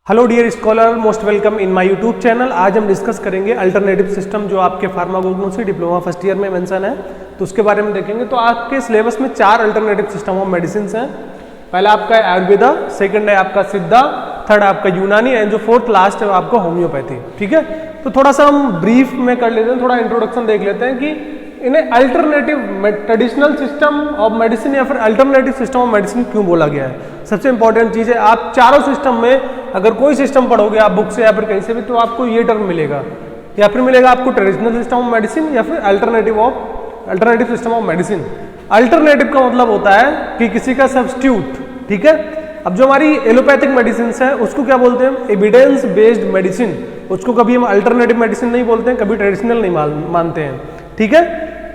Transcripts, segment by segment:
Hello dear scholar, most welcome in my YouTube channel. आज हम discuss करेंगे alternative system जो आपके फार्माकोग्नोसी डिप्लोमा फर्स्ट ईयर में मेंशन है, तो उसके बारे में देखेंगे। तो आपके सिलेबस में 4 अल्टरनेटिव सिस्टम ऑफ मेडिसिन हैं। पहला आपका है आयुर्वेदा, सेकंड है आपका सिद्धा, थर्ड आपका यूनानी एंड जो फोर्थ लास्ट है आपका होम्योपैथी। ठीक है, तो थोड़ा सा हम ब्रीफ में कर लेते हैं, थोड़ा इंट्रोडक्शन देख लेते हैं कि इन्हें alternative traditional system of medicine या फिर अल्टरनेटिव सिस्टम ऑफ मेडिसिन क्यों बोला गया है। सबसे इंपॉर्टेंट चीज़ है, आप चारों सिस्टम में अगर कोई सिस्टम पढ़ोगे आप बुक से या फिर कहीं से भी, तो आपको ये टर्म मिलेगा, या फिर मिलेगा आपको ट्रेडिशनल सिस्टम ऑफ मेडिसिन या फिर alternative system of medicine. Alternative का मतलब होता है कि किसी का सब्स्टिट्यूट। ठीक है, अब जो हमारी एलोपैथिक मेडिसिन है उसको क्या बोलते हैं, एविडेंस बेस्ड मेडिसिन। उसको कभी हम अल्टरनेटिव मेडिसिन नहीं बोलते हैं, कभी ट्रेडिशनल नहीं मानते हैं। ठीक है,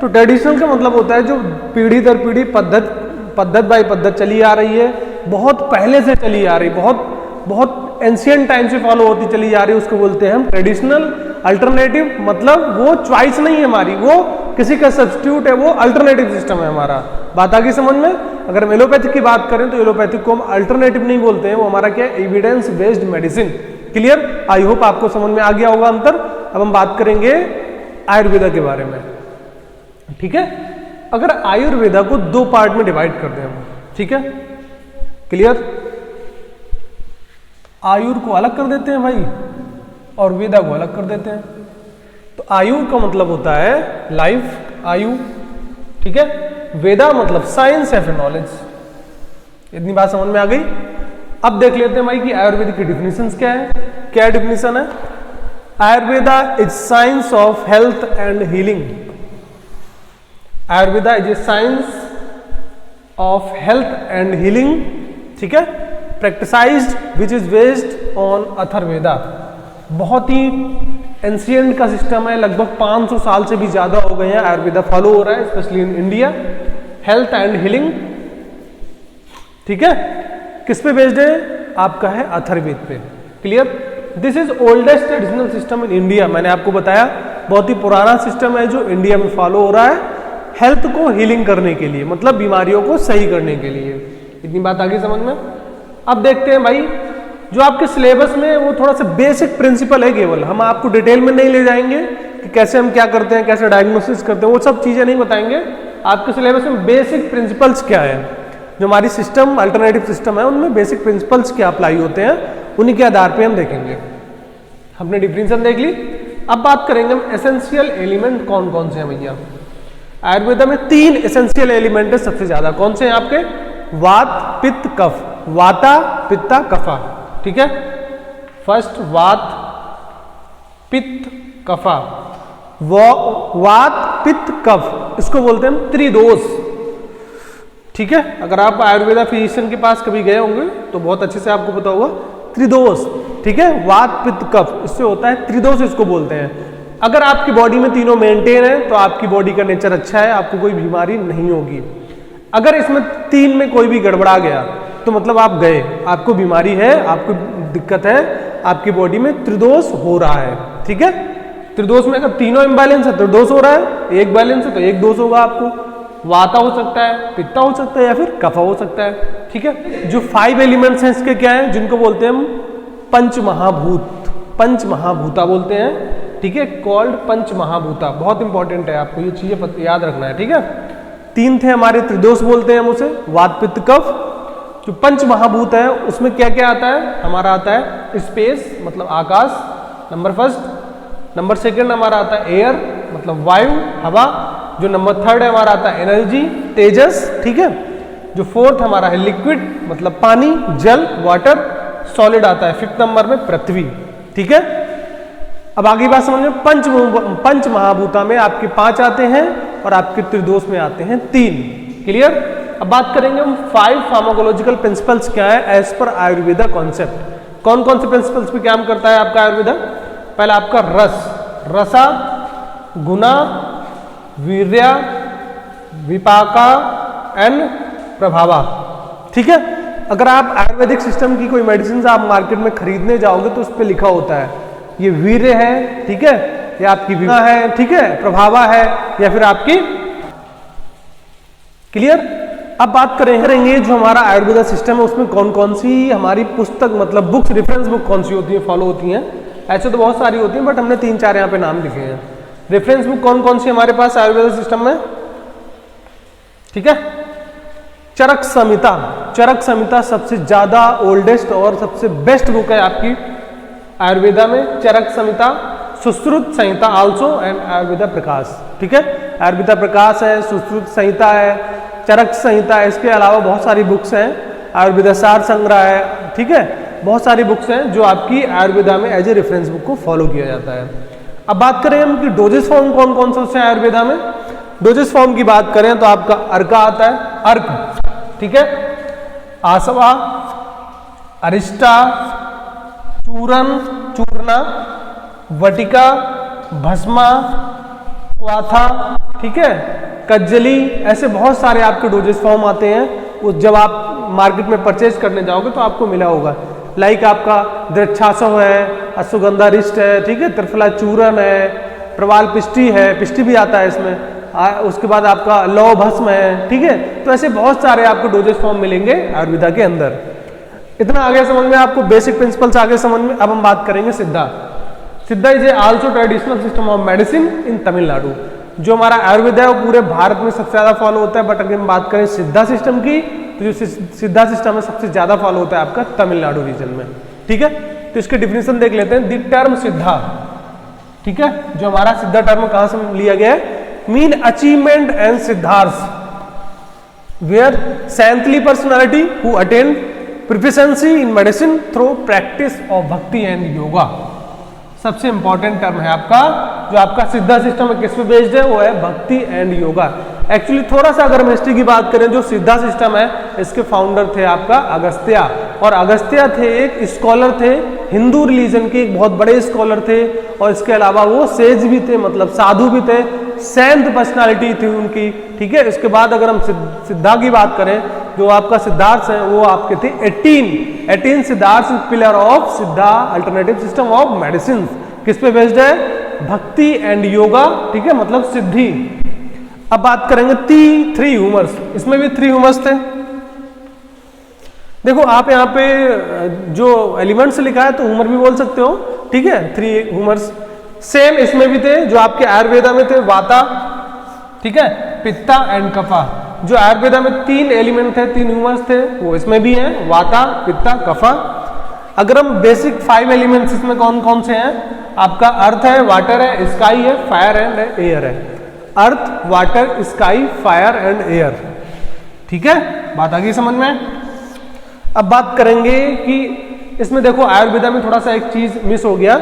तो ट्रेडिशनल का मतलब होता है जो पीढ़ी दर पीढ़ी पद्धत बाई पद्धत चली आ रही है, बहुत पहले से चली आ रही, बहुत एंशियंट टाइम से फॉलो होती चली जा रही है, उसको बोलते हैं हम ट्रेडिशनल। अल्टरनेटिव मतलब वो चॉइस नहीं है हमारी, वो किसी का सब्स्टिट्यूट है, वो अल्टरनेटिव सिस्टम है हमारा। बात आ गई समझ में। अगर हम एलोपैथिक की बात करें तो एलोपैथिक को हम अल्टरनेटिव नहीं बोलते हैं, वो हमारा क्या है, evidence based medicine. Clear, I hope आपको समझ में आ गया होगा अंतर। अब हम बात करेंगे आयुर्वेदा के बारे में। ठीक है, अगर आयुर्वेदा को 2 पार्ट में डिवाइड कर दें हम, ठीक है, क्लियर, आयुर को अलग कर देते हैं भाई और वेदा को अलग कर देते हैं। तो आयुर का मतलब होता है लाइफ, आयु। ठीक है, वेदा मतलब साइंस या फिर नॉलेज। इतनी बात समझ में आ गई। अब देख लेते हैं भाई कि आयुर्वेद की डिफिनेशन क्या है। क्या डिफिनेशन है, Ayurveda is science of health and healing. Ayurveda is a science of health and healing. ठीक है, practised which is based on Atharvaveda. बहुत ही एंशियंट का सिस्टम है, लगभग 500 साल से भी ज्यादा हो गए हैं आयुर्वेदा फॉलो हो रहा है, specially in India. Health and healing, ठीक है, किस पे बेस्ड है, आपका है अथर्ववेद पे। Clear, this is oldest traditional system in India. मैंने आपको बताया बहुत ही पुराना सिस्टम है जो इंडिया में फॉलो हो रहा है हेल्थ को हीलिंग करने के लिए, मतलब बीमारियों को सही करने के लिए। इतनी बात आगे समझ में। अब देखते हैं भाई, जो आपके सिलेबस में वो थोड़ा सा बेसिक प्रिंसिपल है, केवल हम आपको डिटेल में नहीं ले जाएंगे कि कैसे हम क्या करते हैं, कैसे डायग्नोसिस करते हैं, वो सब चीजें नहीं बताएंगे। आपके सिलेबस में बेसिक प्रिंसिपल्स क्या है, जो हमारी सिस्टम अल्टरनेटिव सिस्टम है उनमें बेसिक प्रिंसिपल्स क्या अप्लाई होते हैं, उन्हीं के आधार पर हम देखेंगे। हमने डिफिनेशन देख ली। अब बात करेंगे हम एसेंशियल एलिमेंट कौन कौन से हैं भैया। आयुर्वेदा में 3 एसेंशियल एलिमेंट है सबसे ज्यादा। कौन से हैं आपके, वात पित्त कफ, वाता पित्ता कफा। ठीक है, फर्स्ट वात पित्त कफा, वात पित्त कफ, इसको बोलते हैं त्रिदोष। ठीक है, अगर आप आयुर्वेदा फिजिशियन के पास कभी गए होंगे तो बहुत अच्छे से आपको पता होगा त्रिदोष। ठीक है, वात पित्त कफ, इससे होता है त्रिदोष, इसको बोलते हैं। अगर आपकी बॉडी में तीनों मेंटेन है तो आपकी बॉडी का नेचर अच्छा है, आपको कोई बीमारी नहीं होगी। अगर इसमें 3 में कोई भी गड़बड़ा गया तो मतलब आप गए, आपको बीमारी है, आपको दिक्कत है, आपकी बॉडी में त्रिदोष हो रहा है। ठीक है, त्रिदोष में अगर तीनों इम्बैलेंस है तो दोष हो रहा है, एक बैलेंस है तो एक दोष होगा आपको। वाता हो सकता है, पित्ता हो सकता है या फिर कफा हो सकता है। ठीक है, जो 5 एलिमेंट्स हैं इसके क्या है, जिनको बोलते हैं हम पंच महाभूत, पंच महाभूता बोलते हैं। ठीक है, कॉल्ड पंच महाभूता, बहुत इंपॉर्टेंट है, आपको ये चीजें याद रखना है। ठीक है, 3 थे हमारे त्रिदोष बोलते हैं हम उसे, वात पित्त कफ। जो पंच महाभूत है उसमें क्या क्या आता है, हमारा आता है स्पेस मतलब आकाश, नंबर फर्स्ट। नंबर सेकंड हमारा आता है एयर मतलब वायु, हवा। जो नंबर थर्ड है हमारा आता है एनर्जी, तेजस। ठीक है, जो फोर्थ हमारा है लिक्विड मतलब पानी, जल, वाटर। सॉलिड आता है 5th नंबर में पृथ्वी। ठीक है, अब आगे बात समझ में। पंच महाभूता में आपके 5 आते हैं और आपके त्रिदोष में आते हैं 3। क्लियर, अब बात करेंगे हम 5 फार्माकोलॉजिकल प्रिंसिपल्स क्या है एज पर आयुर्वेदा कॉन्सेप्ट। कौन कौन से प्रिंसिपल्स पे काम करता है आपका आयुर्वेदा। पहला आपका रस, रसा, गुना, वीर्या, विपाका एंड प्रभावा। ठीक है, अगर आप आयुर्वेदिक सिस्टम की कोई मेडिसिन आप मार्केट में खरीदने जाओगे तो उस पर लिखा होता है ये वीर्य है, ठीक है, या आपकी विना है, ठीक है, प्रभावा है, या फिर आपकी। क्लियर, अब बात करेंगे जो हमारा आयुर्वेदा सिस्टम है उसमें कौन कौन सी हमारी पुस्तक मतलब बुक्स, रेफरेंस बुक कौन सी होती है, फॉलो होती हैं। ऐसे तो बहुत सारी होती हैं बट हमने 3-4 यहाँ पे नाम लिखे हैं। रेफरेंस बुक कौन कौन सी हमारे पास आयुर्वेदा सिस्टम में, ठीक है। चरक संहिता, चरक संहिता सबसे ज्यादा ओल्डेस्ट और सबसे बेस्ट बुक है आपकी आयुर्वेदा में। चरक संहिता, सुश्रुत संहिता आल्सो एंड आयुर्वेदा प्रकाश, ठीक है। आयुर्वेदा प्रकाश है, सुश्रुत संहिता है, चरक संहिता है। इसके अलावा बहुत सारी बुक्स हैं, आयुर्वेदा सार संग्रह है, ठीक है। बहुत सारी बुक्स हैं जो आपकी आयुर्वेदा में एज ए रेफरेंस बुक को फॉलो किया जाता है। अब बात करें हम कि डोजेस फॉर्म कौन कौन से हैं आयुर्वेदा में। डोजेस फॉर्म की बात करें तो आपका अर्का आता है, अर्क, ठीक है। आसवा, अरिष्टा, चूरन, चूर्णा, वटिका, भस्मा, क्वाथा, ठीक है, कज्जली, ऐसे बहुत सारे आपके डोजेस फॉर्म आते हैं। वो जब आप मार्केट में परचेज करने जाओगे तो आपको मिला होगा। लाइक आपका द्रक्षासव है, अश्वगंधा रिष्ट है, ठीक है, त्रिफला चूरन है, प्रवाल पिष्टी है, पिष्टी भी आता है इसमें, उसके बाद आपका लौ भस्म है, ठीक है। तो ऐसे बहुत सारे आपको डोजेस फॉर्म मिलेंगे आयुर्वेदा के अंदर। इतना आगे समझ में, आपको बेसिक प्रिंसिपल्स आगे समझ में। अब हम बात करेंगे सिद्धा। सिद्धा is also traditional system of medicine in Tamil Nadu. जो हमारा आयुर्वेद है वो पूरे भारत में सबसे ज्यादा फॉलो होता है, बट अगर हम बात करें सिद्धा सिस्टम की तो जो सिद्धा सिस्टम है सबसे ज्यादा फॉलो होता है आपका तमिलनाडु रीजन में, ठीक है। तो इसके डिफिनेशन देख लेते हैं। द टर्म सिद्धा, ठीक है, जो हमारा सिद्धा टर्म कहां से लिया गया है, mean achievement and Siddharth were saintly personality who attain proficiency in medicine through practice of bhakti and yoga. सबसे इंपॉर्टेंट टर्म है आपका, जो आपका सिद्धा सिस्टम है किस पे बेस्ड है, वो है भक्ति एंड योगा। एक्चुअली थोड़ा सा अगर हम हिस्ट्री की बात करें, जो सिद्धा सिस्टम है इसके फाउंडर थे आपका अगस्त्या, और अगस्त्या थे एक स्कॉलर थे, हिंदू रिलीजन के एक बहुत बड़े स्कॉलर थे, और इसके अलावा वो सेज भी थे, मतलब साधु भी थे, सैंत पर्सनालिटी थी उनकी, ठीक है। इसके बाद अगर हम सिद्धा की बात करें, जो आपका सिद्धार्थ है वो आपके थे 18 सिद्धार्थ पिलर ऑफ सिद्धा अल्टरनेटिव सिस्टम ऑफ मेडिसिन। किस पे बेस्ड है, भक्ति एंड योगा, ठीक है, मतलब सिद्धि। अब बात करेंगे 3 ह्यूमर्स, इसमें भी 3 ह्यूमर्स थे। देखो आप यहाँ पे जो एलिमेंट्स लिखा है तो ह्यूमर भी बोल सकते हो, ठीक है, 3 ह्यूमर्स। सेम इसमें भी थे जो आपके आयुर्वेदा में थे, वाता, ठीक है, पित्ता एंड कफा। जो आयुर्वेदा में 3 एलिमेंट थे, 3 ह्यूमर्स थे, वो इसमें भी हैं, वाता, पित्ता, कफा। अगर हम बेसिक 5 एलिमेंट्स इसमें कौन कौन से हैं, आपका अर्थ है, वाटर है, स्काई है, फायर एंड एयर है। Earth, water, sky, fire and air, ठीक है, बात आ गई समझ में। अब बात करेंगे कि इसमें देखो आयुर्वेदा में थोड़ा सा एक चीज मिस हो गया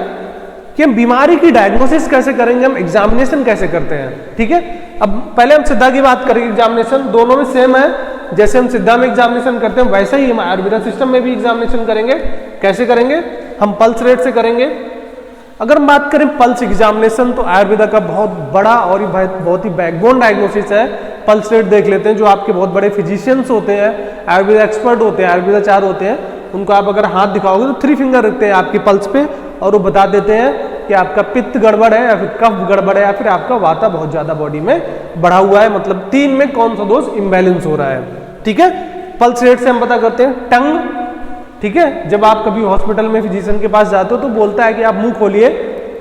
कि हम बीमारी की डायग्नोसिस कैसे करेंगे, हम एग्जामिनेशन कैसे करते हैं, ठीक है। अब पहले हम सिद्धा की बात करेंगे। एग्जामिनेशन दोनों में सेम है, जैसे हम सिद्धा में एग्जामिनेशन करते हैं वैसे ही हम आयुर्वेदा सिस्टम में भी एग्जामिनेशन करेंगे। कैसे करेंगे, हम पल्स रेट से करेंगे। अगर हम बात करें पल्स एग्जामिनेशन, तो आयुर्वेदा का बहुत बड़ा और बहुत ही बैकबोन डायग्नोसिस है। पल्स रेट देख लेते हैं, जो आपके बहुत बड़े फिजिशियंस होते हैं, आयुर्वेदा एक्सपर्ट होते हैं, आयुर्वेदाचार्य होते हैं, उनको आप अगर हाथ दिखाओगे तो 3 फिंगर रखते हैं आपकी पल्स पे, और वो बता देते हैं कि आपका पित्त गड़बड़ है या फिर कफ गड़बड़ है या फिर आपका वाता बहुत ज्यादा बॉडी में बढ़ा हुआ है, मतलब 3 में कौन सा दोष इम्बैलेंस हो रहा है, ठीक है। पल्स रेट से हम पता करते हैं। टंग, ठीक है, जब आप कभी हॉस्पिटल में फिजिशियन के पास जाते हो तो बोलता है कि आप मुंह खोलिए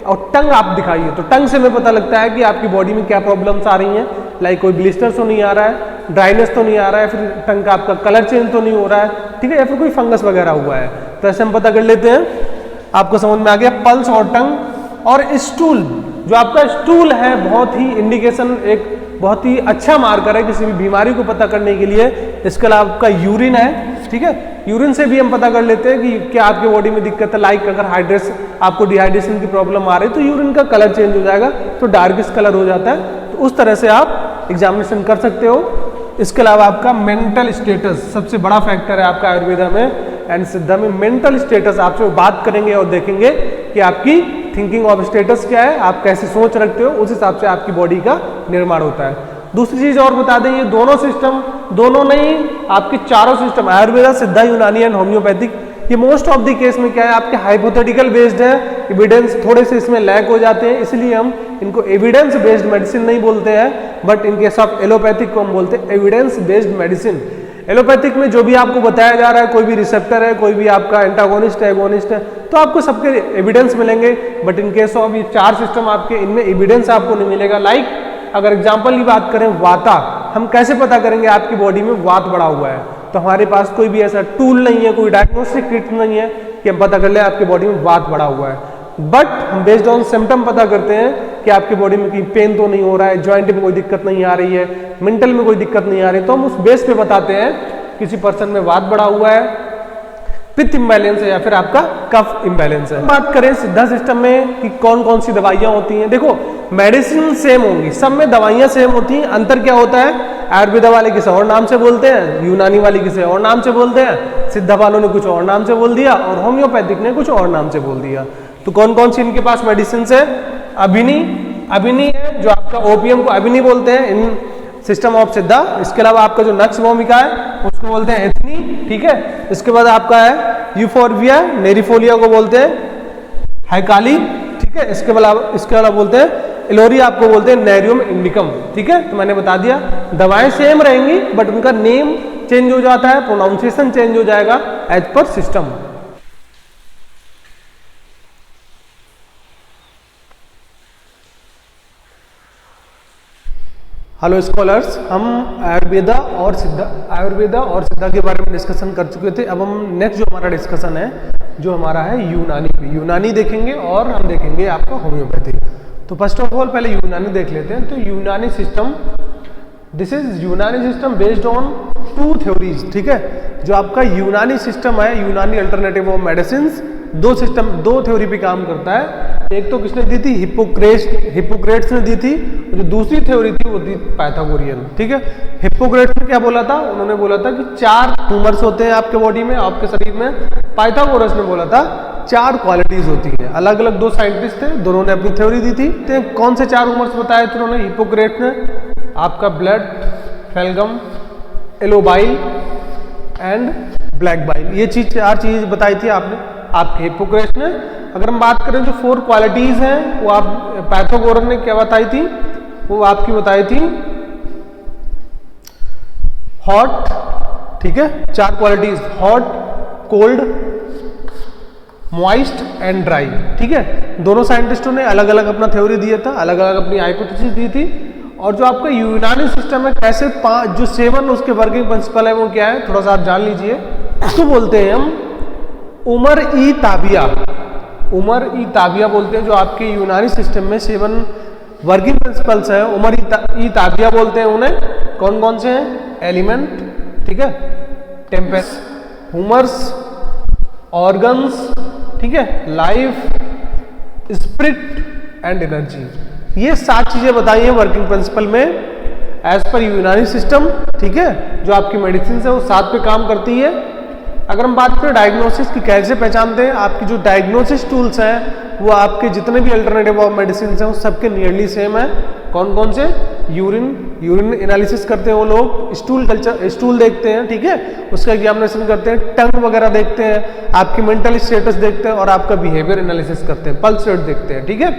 और टंग आप दिखाइए, तो टंग से हमें पता लगता है कि आपकी बॉडी में क्या प्रॉब्लम्स आ रही हैं। लाइक कोई ब्लिस्टर तो नहीं आ रहा है, ड्राइनेस तो नहीं आ रहा है, फिर टंग का आपका कलर चेंज तो नहीं हो रहा है, ठीक है, या फिर कोई फंगस वगैरह हुआ है, तो ऐसे हम पता कर लेते हैं। आपको समझ में आ गया पल्स और टंग। और स्टूल, जो आपका स्टूल है बहुत ही इंडिकेशन, एक बहुत ही अच्छा मार्कर है किसी भी बीमारी को पता करने के लिए। इसके अलावा आपका यूरिन है, ठीक है, यूरिन से भी हम पता कर लेते हैं कि क्या आपके बॉडी में दिक्कत है। लाइक अगर आपको डिहाइड्रेशन की प्रॉब्लम आ रही है तो यूरिन का कलर चेंज हो जाएगा, तो डार्किश कलर हो जाता है, तो उस तरह से आप एग्जामिनेशन कर सकते हो। इसके अलावा आपका मेंटल स्टेटस सबसे बड़ा फैक्टर है आपका आयुर्वेदा में एंड सिद्धा में। मेंटल स्टेटस आपसे बात करेंगे और देखेंगे कि आपकी थिंकिंग ऑफ स्टेटस क्या है, आप कैसे सोच रखते हो, उस हिसाब से आपकी बॉडी का निर्माण होता है। दूसरी चीज और बता दें, ये दोनों सिस्टम, दोनों नहीं, आपके चारों सिस्टम आयुर्वेदा, सिद्धा, यूनानी एंड होम्योपैथिक, ये मोस्ट ऑफ द केस में क्या है, आपके हाइपोथेटिकल बेस्ड है, एविडेंस थोड़े से इसमें लैक हो जाते हैं, इसलिए हम इनको एविडेंस बेस्ड मेडिसिन नहीं बोलते हैं, but in case of allopathic को हम बोलते हैं एविडेंस बेस्ड मेडिसिन। एलोपैथिक में जो भी आपको बताया जा रहा है, कोई भी रिसेप्टर है, कोई भी आपका एंटागोनिस्ट है, एगोनिस्ट है, तो आपको सबके एविडेंस मिलेंगे, बट इन केस ऑफ ये 4 सिस्टम आपके, इनमें एविडेंस आपको नहीं मिलेगा। लाइक अगर एग्जांपल की बात करें, वाता, हम कैसे पता करेंगे आपकी बॉडी में वात बढ़ा हुआ है? तो हमारे पास कोई भी ऐसा टूल नहीं है, कोई डायग्नोस्टिक किट नहीं है कि हम पता कर ले आपकी बॉडी में वात बढ़ा हुआ है, बट हम बेस्ड ऑन सिम्टम पता करते हैं कि आपकी बॉडी में कहीं पेन तो नहीं हो रहा है, जॉइंट में कोई दिक्कत नहीं आ रही है, मेंटल में कोई दिक्कत नहीं आ रही, तो हम उस बेस पे बताते हैं किसी पर्सन में वात बढ़ा हुआ है, पित्त इम्बैलेंस है, या फिर आपका कफ इम्बैलेंस है। बात करें सिद्धा सिस्टम में कि कौन कौन सी दवाइयां होती हैं, देखो मेडिसिन सेम होंगी, सब में दवाइयां सेम होती हैं, अंतर क्या होता है, आयुर्वेदा वाले किसी और नाम से बोलते हैं, यूनानी वाले किसी और नाम से बोलते हैं, सिद्धा वालों ने कुछ और नाम से बोल दिया, और होम्योपैथिक ने कुछ और नाम से बोल दिया। तो कौन कौन सी इनके पास मेडिसिन है? अभिनी है, जो आपका ओपियम को अभिनी बोलते हैं इन सिस्टम ऑफ सिद्धा। इसके अलावा आपका जो नक्स भूमिका है उसको बोलते हैं एथनी, ठीक है। इसके बाद आपका है यूफोर्बिया, नेरिफोलिया को बोलते हैं हाइकाली, ठीक है। इसके अलावा बोलते हैं एलोरिया, आपको बोलते हैं नेरियम इंडिकम, ठीक है। तो मैंने बता दिया दवाएं सेम रहेंगी, बट उनका नेम चेंज हो जाता है, प्रोनाउंसिएशन चेंज हो जाएगा as per system. Hello scholars, हम आयुर्वेदा और सिद्धा के बारे में डिस्कशन कर चुके थे। अब हम नेक्स्ट जो हमारा डिस्कशन है, जो हमारा है यूनानी देखेंगे, और हम देखेंगे आपका होम्योपैथी। तो फर्स्ट ऑफ ऑल पहले यूनानी देख लेते हैं। तो यूनानी सिस्टम, दिस इज यूनानी सिस्टम बेस्ड ऑन 2 थ्योरीज, ठीक है। जो आपका यूनानी सिस्टम है, यूनानी अल्टरनेटिव ऑफ मेडिसिन, 2 थ्योरी पे काम करता है। एक तो किसने दी थी? हिप्पोक्रेट्स ने दी थी। जो दूसरी थ्योरी थी वो थी पाइथागोरियन, ठीक है। हिप्पोक्रेट्स ने क्या बोला था? उन्होंने बोला था कि 4 ट्यूमर्स होते हैं आपके बॉडी में, आपके शरीर में। पाइथागोरस ने बोला था 4 क्वालिटीज होती है। अलग अलग 2 साइंटिस्ट थे, दोनों ने अपनी थ्योरी दी थी। तो कौन से 4 ट्यूमर्स बताए थे उन्होंने? हिप्पोक्रेट्स ने आपका ब्लड, फेल्गम, एलोबाइल एंड ब्लैक बाइल, ये 4 चीज बताई थी आपके हिप्पोक्रेट्स ने। अगर हम बात करें जो 4 क्वालिटीज हैं, वो आप पाइथागोरस ने क्या बताई थी? वो आपकी बताई थी हॉट, ठीक है। 4 qualities, hot, cold, moist and dry, ठीक है। दोनों साइंटिस्टों ने अलग अलग अपना थ्योरी दिया था, अलग अलग अपनी हाइपोथेसिस दी थी। और जो आपका यूनानी सिस्टम है, कैसे जो 7 उसके वर्किंग प्रिंसिपल है, वो क्या है थोड़ा सा आप जान लीजिए। इसको बोलते हैं हम उमर ई ताबिया बोलते हैं। जो आपके यूनानी सिस्टम में 7 वर्किंग प्रिंसिपल्स हैं, उमर ई ताबिया बोलते हैं उन्हें। कौन कौन से हैं? एलिमेंट, ठीक है, टेम्पेस्ट, ह्यूमर्स, ऑर्गन्स, ठीक है, लाइफ, स्पिरिट एंड एनर्जी। ये 7 चीजें बताई हैं वर्किंग प्रिंसिपल में एज पर यूनानी सिस्टम, ठीक है। जो आपकी मेडिसिन है वो 7 पे काम करती है। अगर हम बात करें डायग्नोसिस की, कैसे पहचानते हैं, आपकी जो डायग्नोसिस टूल्स हैं वो आपके जितने भी अल्टरनेटिव ऑफ मेडिसिन हैं वो सबके नियरली सेम है। कौन कौन से? यूरिन एनालिसिस करते हैं वो लोग, स्टूल देखते हैं, ठीक है, उसका एग्जामिनेशन करते हैं, टंग वगैरह देखते हैं, आपकी मेंटल स्टेटस देखते हैं, और आपका बिहेवियर एनालिसिस करते हैं, पल्स रेट देखते हैं, ठीक है।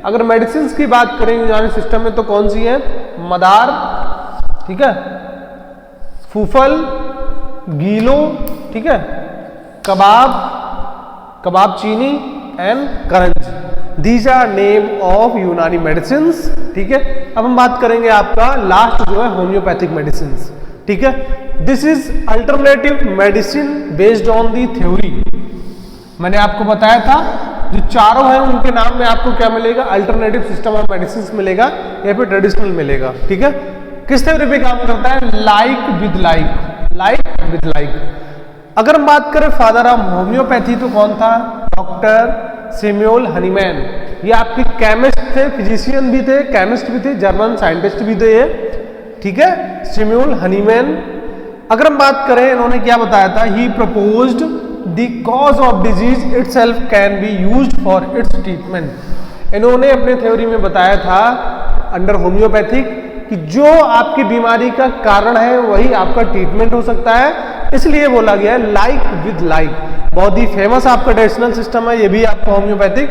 अगर मेडिसिन की बात करें यूनानी सिस्टम में, तो कौन सी है? मदार, ठीक है, फूफल, गीलो, ठीक है, kabab chini and karanj. These are name of Unani medicine, ठीक है। अब हम बात करेंगे आपका लास्ट जो है होम्योपैथिक मेडिसिन, ठीक है। This is alternative medicine based on the theory. मैंने आपको बताया था जो चारों हैं उनके नाम में आपको क्या मिलेगा? अल्टरनेटिव सिस्टम ऑफ मेडिसिन मिलेगा या फिर ट्रेडिशनल मिलेगा, ठीक है। किस थ्योरी पे काम करता है? Like with like. अगर हम बात करें फादर ऑफ होम्योपैथी, तो कौन था? Doctor Samuel Hahnemann. ये आपके केमिस्ट थे, फिजिशियन भी थे, केमिस्ट भी थे, जर्मन साइंटिस्ट भी थे ये, ठीक है, सैमुअल हनीमैन। अगर हम बात करें, इन्होंने क्या बताया था? He proposed the cause of disease itself can be used for its treatment. इन्होंने अपने थ्योरी में बताया था अंडर होम्योपैथिक कि जो आपकी बीमारी का कारण है वही आपका ट्रीटमेंट हो सकता है, इसलिए बोला गया है लाइक विद लाइक। बहुत ही फेमस आपका ट्रेडिशनल सिस्टम है ये भी आपका homeopathic.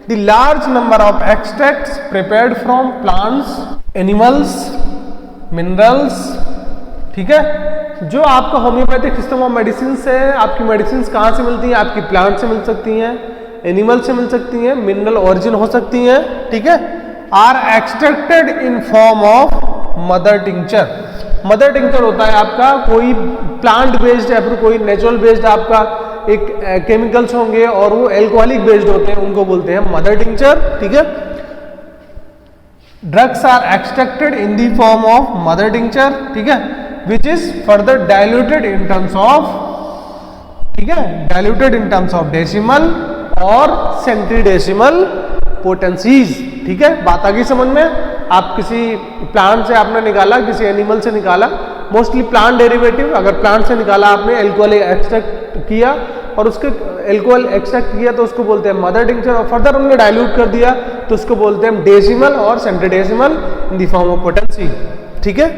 The large number of extracts prepared from plants, animals, minerals, ठीक है। जो आपका होम्योपैथिक सिस्टम ऑफ मेडिसिन है, आपकी मेडिसिन कहाँ से मिलती हैं? आपकी प्लांट से मिल सकती हैं, एनिमल से मिल सकती हैं, मिनरल ओरिजिन हो सकती हैं, ठीक है। Are extracted in form of mother tincture. Mother tincture होता है आपका कोई प्लांट बेस्ड या फिर कोई नेचुरल बेस्ड आपका एक केमिकल्स होंगे और वो एल्कोहलिक बेस्ड होते हैं, उनको बोलते हैं मदर टिंचर, ठीक है। Drugs are extracted in the form of mother tincture, ठीक है, which is further diluted in terms of, ठीक है, diluted in terms of decimal और सेंटीडेसिमल पोटेंसीज, ठीक है। बात आ गई समझ में? आप किसी प्लांट से आपने निकाला, किसी एनिमल से निकाला, मोस्टली प्लांट डेरिवेटिव, अगर प्लांट से निकाला आपने, अल्कोहल एक्सट्रैक्ट किया और उसके अल्कोहल एक्सट्रैक्ट किया तो उसको बोलते हैं मदर टिंचर, और फर्दर हमने डाइल्यूट कर दिया तो उसको बोलते हैं डेसिमल और centesimal in the form of potency, ठीक है।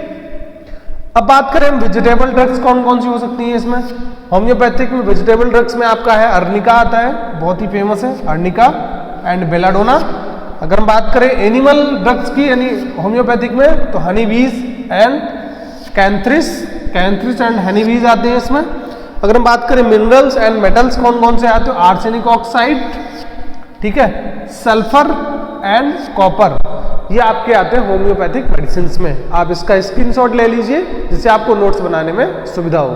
अब बात करें वेजिटेबल ड्रग्स कौन कौन सी हो सकती हैं इसमें। होम्योपैथिक में वेजिटेबल ड्रग्स में आपका है अर्निका आता है, बहुत ही फेमस है अर्निका एंड बेलाडोना। अगर हम बात करें एनिमल ड्रग्स की यानी होम्योपैथिक में तो हनी बीज एंड कैंथ्रिस एंड हनी बीज आते हैं इसमें। अगर हम बात करें मिनरल्स एंड मेटल्स कौन कौन से आते हैं, आर्सेनिक ऑक्साइड, ठीक है, सल्फर एंड कॉपर, ये आपके आते हैं होम्योपैथिक मेडिसिन में। आप इसका स्क्रीनशॉट ले लीजिए जिससे आपको नोट्स बनाने में सुविधा हो।